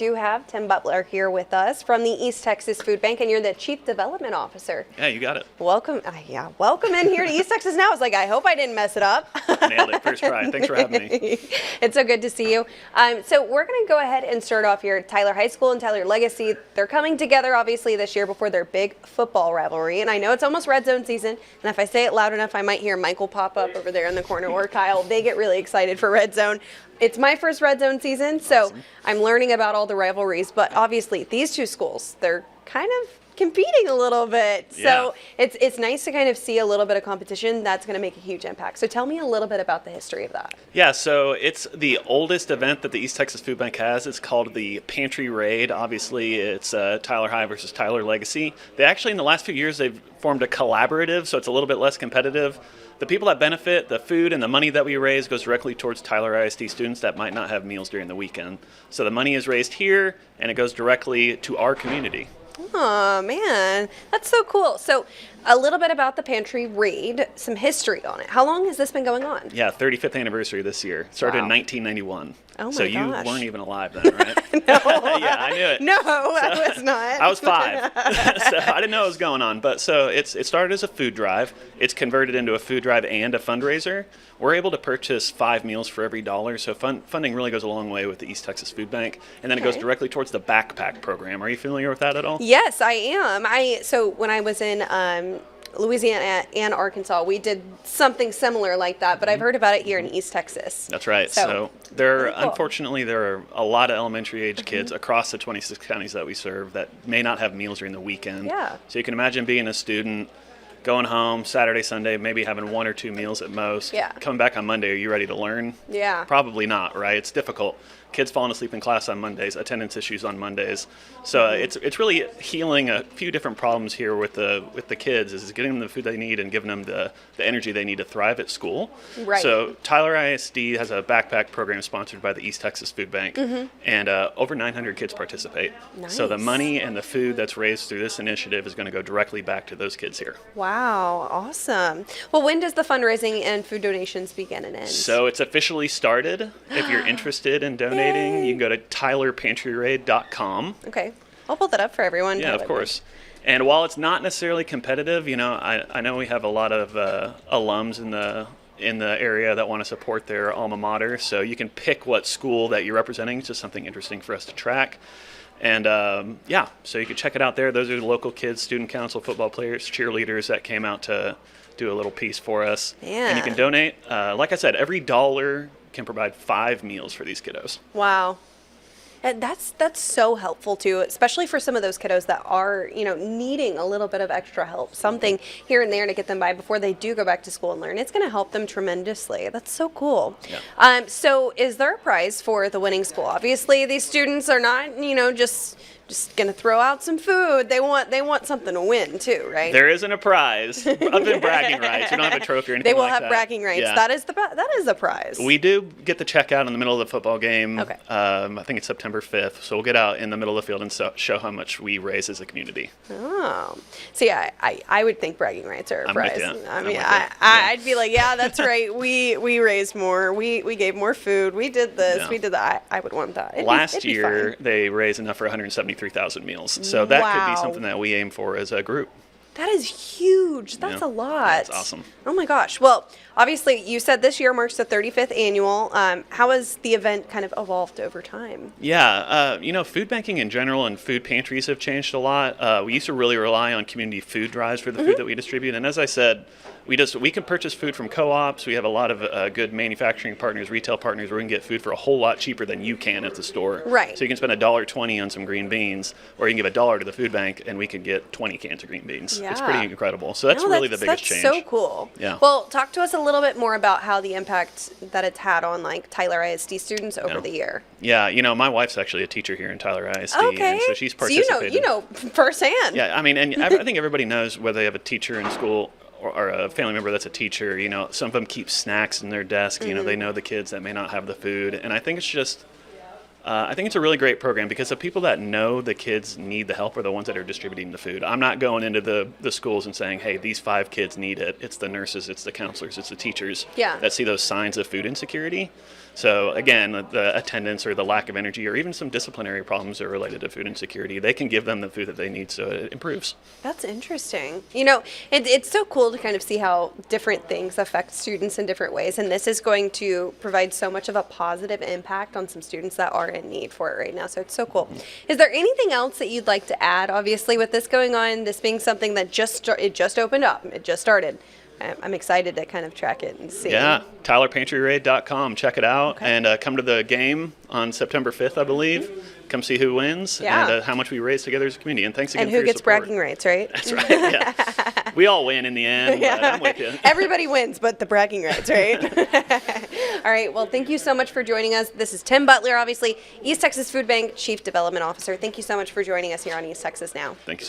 Do have Tim Butler here with us from the East Texas Food Bank, and you're the Chief Development Officer. Yeah, you got it. Welcome, welcome in here to East Texas Now. I was like, I hope I didn't mess it up. Nailed it, first try. Thanks for having me. It's so good to see you. So we're going to go ahead and start off here. Tyler High School and Tyler Legacy, they're coming together obviously this year before their big football rivalry, and I know it's almost red zone season, and if I say it loud enough, I might hear Michael pop up over there in the corner, or Kyle. They get really excited for red zone. It's my first red zone season, so awesome. I'm learning about all the rivalries, but obviously these two schools, they're kind of competing a little bit. So it's nice to kind of see a little bit of competition that's going to make a huge impact. So tell me a little bit about the history of that. Yeah, so it's the oldest event that the East Texas Food Bank has. It's called the Pantry Raid. Obviously, it's Tyler High versus Tyler Legacy. They actually, in the last few years, they've formed a collaborative, so it's a little bit less competitive. The people that benefit, the food and the money that we raise goes directly towards Tyler ISD students that might not have meals during the weekend. So the money is raised here, and it goes directly to our community. Oh, man, that's so cool. So a little bit about the Pantry Raid, some history on it. How long has this been going on? Yeah, 35th anniversue this year. Started in 1991. Oh my so you gosh. weren't even alive then, right? No. Yeah, I knew it. No, I was not. I was 5, so I didn't know what was going on. But so it started as a food drive. It's converted into a food drive and a fundraiser. We're able to purchase 5 meals for every $1, so funding really goes a long way with the East Texas Food Bank. And then it goes directly towards the backpack program. Are you familiar with that at all? Yes, I am. So when I was in Louisiana and Arkansas, we did something similar like that, but I've heard about it here in East Texas. That's right. So unfortunately, there are a lot of elementary age kids across the 26 counties that we serve that may not have meals during the weekend. Yeah. So you can imagine being a student, going home Saturday, Sunday, maybe having 1 or 2 meals at most. Yeah. Coming back on Monday, are you ready to learn? Yeah. Probably not, right? It's difficult. Kids falling asleep in class on Mondays, attendance issues on Mondays. So it's really healing a few different problems here with the kids, is getting them the food they need and giving them the energy they need to thrive at school. Right. So Tyler ISD has a backpack program sponsored by the East Texas Food Bank, and over 900 kids participate. Nice. So the money and the food that's raised through this initiative is going to go directly back to those kids here. Wow, awesome. Well, when does the fundraising and food donations begin and end? So it's officially started. If you're interested in donating, you can go to tylerpantryraid.com. Okay. I'll pull that up for everyone. Yeah, of course. And while it's not necessarily competitive, I know we have a lot of alums in the area that want to support their alma mater. So you can pick what school that you're representing. It's just something interesting for us to track. And so you can check it out there. Those are the local kids, student council, football players, cheerleaders that came out to do a little piece for us. Yeah. And you can donate. Like I said, every $1 can provide 5 meals for these kiddos. Wow. And that's so helpful too, especially for some of those kiddos that are, needing a little bit of extra help, something here and there to get them by before they do go back to school and learn. It's going to help them tremendously. That's so cool. Yeah. So is there a prize for the winning school? Obviously, these students are not, just going to throw out some food. They want something to win too, right? There isn't a prize other than bragging rights. We don't have a trophy or anything like that. They will like have that. bragging rights. Yeah. That is a prize. We do get the check out in the middle of the football game. Okay. I think it's September 5th. So we'll get out in the middle of the field and show how much we raise as a community. Oh. So yeah, I would think bragging rights are a prize. I mean, I'd be like, yeah, that's right. We raised more. We gave more food. We did this. Yeah. We did that. I would want that. Last year, they raised enough for 173,000 meals. So that could be something that we aim for as a group. That is huge. That's a lot. That's awesome. Oh my gosh. Well, obviously, you said this year marks the 35th annual. How has the event kind of evolved over time? Yeah, food banking in general and food pantries have changed a lot. We used to really rely on community food drives for the food that we distribute. And as I said, we can purchase food from co-ops. We have a lot of good manufacturing partners, retail partners, where we can get food for a whole lot cheaper than you can at the store. Right. So you can spend $1.20 on some green beans, or you can give $1 to the food bank, and we could get 20 cans of green beans. Yeah. It's pretty incredible. So that's really the biggest change. That's so cool. Yeah. Well, talk to us a little bit more about how the impact that it's had on Tyler ISD students over the year. Yeah, my wife's actually a teacher here in Tyler ISD, okay. and so she's participated. So you know firsthand. Yeah, I mean, and I think everybody knows whether they have a teacher in school or a family member that's a teacher. Some of them keep snacks in their desk. They know the kids that may not have the food, and I think it's just I think it's a really great program because the people that know the kids need the help are the ones that are distributing the food. I'm not going into the schools and saying, hey, these 5 kids need it. It's the nurses, it's the counselors, it's the teachers that see those signs of food insecurity. So again, the attendance or the lack of energy or even some disciplinary problems are related to food insecurity. They can give them the food that they need so it improves. That's interesting. It's so cool to kind of see how different things affect students in different ways. And this is going to provide so much of a positive impact on some students that are in need for it right now. So it's so cool. Is there anything else that you'd like to add, obviously, with this going on, this being something that just opened up, it just started? I'm excited to kind of track it and see. Yeah, TylerPantryRaid.com. Check it out and come to the game on September 5th, I believe. Come see who wins and how much we raise together as a community. And thanks again for your support. And who gets bragging rights, right? That's right, yeah. We all win in the end, but I'm with you. Everybody wins, but the bragging rights, right? All right, well, thank you so much for joining us. This is Tim Butler, obviously, East Texas Food Bank Chief Development Officer. Thank you so much for joining us here on East Texas Now. Thank you so much.